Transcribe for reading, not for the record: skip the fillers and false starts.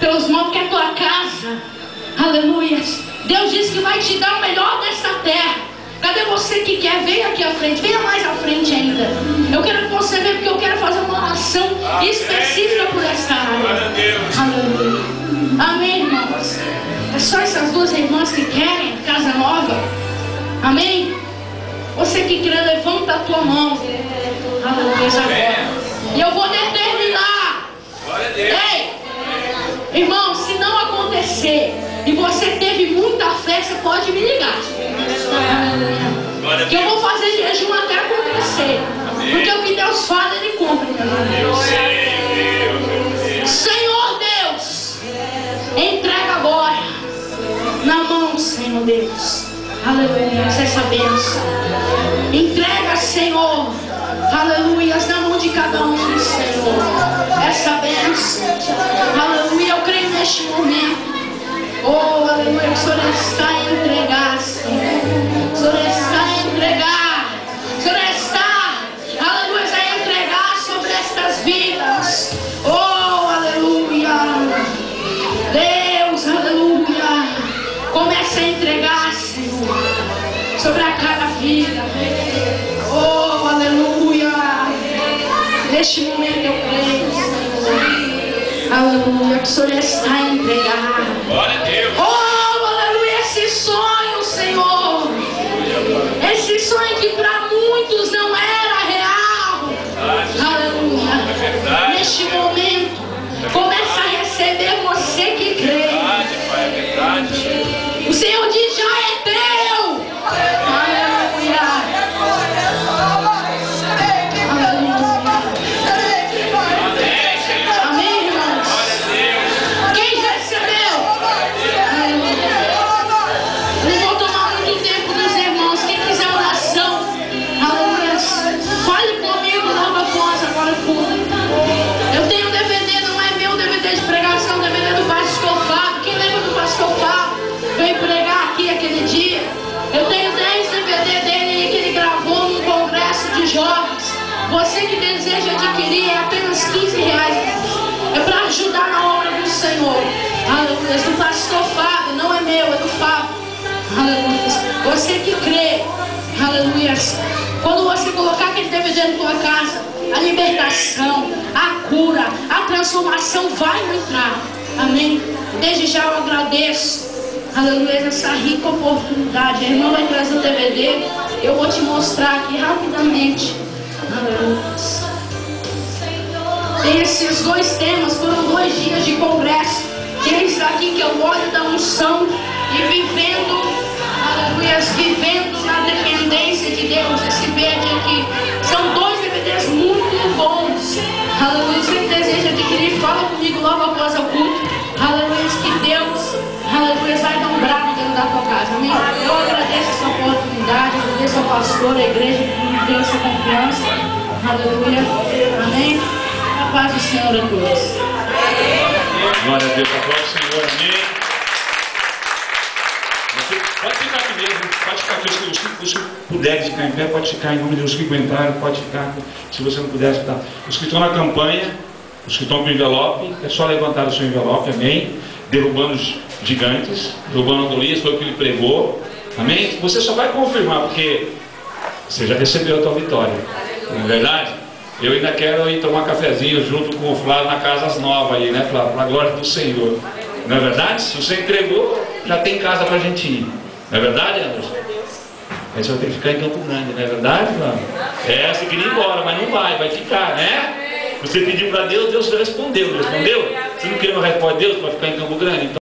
pelos móveis, que é a tua casa. Aleluia. Deus disse que vai te dar o melhor desta terra. Cadê você que quer? Venha aqui à frente, venha mais à frente ainda. Eu quero que você venha, porque eu quero fazer uma oração específica por esta área. Aleluia. Amém, irmãos? É só essas duas irmãs que querem casa nova. Amém? Você que crê, levanta a tua mão. Aleluia, agora. E eu vou determinar. Ei, irmão, se não acontecer e você teve muita fé, você pode me ligar. Que eu vou fazer jejum até acontecer. Porque o que Deus fala, Ele cumpre. Senhor Deus, entrega agora na mão, Senhor Deus. Aleluia, essa bênção. Entrega, Senhor, aleluia, na mão de cada um, Senhor, essa bênção. Aleluia, eu creio neste momento. Oh, aleluia, o Senhor está a entregar, Senhor. O Senhor está a entregar. O Senhor está, aleluia, a entregar sobre estas vidas. Oh, aleluia. Deus, aleluia. Comece a entregar, Senhor, sobre a cada vida. Oh, aleluia. Neste momento eu creio, Senhor. Aleluia, que o Senhor está a entregar. Oh, aleluia, esse sonho, Senhor. Esse sonho que para muitos não era real. Aleluia. Neste momento, começa a receber você que crê. O Senhor diz: já é teu. Aleluia. Amém, irmãos? Quem recebeu? Não vou tomar muito tempo dos irmãos. Quem quiser oração, aleluia, fale comigo logo após agora o culto. Eu tenho um DVD, não é meu DVD de pregação, DVD do pastor Fábio. Quem lembra do pastor Fábio? Veio pregar aqui aquele dia. Eu tenho 10 DVD dele que ele gravou num congresso de jovens. Você que deseja adquirir, é apenas R$15. É para ajudar na obra do Senhor. Aleluia. Do pastor Fábio, não é meu, é do Fábio. Aleluia. Você que crê, aleluia. Quando você colocar aquele DVD na tua casa, a libertação, a cura, a transformação vai entrar. Amém. Desde já eu agradeço, aleluia, essa rica oportunidade. A irmã vai trazer o DVD. Eu vou te mostrar aqui rapidamente. Aleluia. Tem esses dois temas. Foram 2 dias de congresso. Tem isso aqui que é o óleo da unção e vivendo, aleluia, vivendo na dependência de Deus. Esse verde aqui são 2 DVDs muito bons. Aleluia. Se você deseja adquirir, fala comigo logo após o culto. Aleluia. Que Deus, aleluia, vai dar um brado dentro da tua casa. Amém. Eu agradeço essa oportunidade. Agradeço ao pastor, a igreja que me deu essa confiança. Aleluia. Amém. A paz do Senhor a todos. Glória a Deus. A paz do Senhor. Amém. Pode ficar aqui mesmo. Pode ficar aqui. Os que puderem ficar em pé, pode ficar em nome de Deus. Os que aguentarem, pode ficar. Se você não puder, tá. Os que estão na campanha, os que estão com o envelope, é só levantar o seu envelope. Amém. Derrubando os gigantes, derrubando Golias, foi o que ele pregou. Amém. Você só vai confirmar, porque você já recebeu a tua vitória. Não é verdade? Eu ainda quero ir tomar cafezinho junto com o Flávio na Casas Novas aí, né, Flávio? Para a glória do Senhor. Não é verdade? Se você entregou, já tem casa para a gente ir. Não é verdade, Anderson? Aí você vai ter que ficar em Campo Grande, não é verdade, Flávio? É, você queria ir embora, mas não vai ficar, né? Você pediu para Deus, Deus respondeu. Você não queria uma resposta de Deus para ficar em Campo Grande? Então,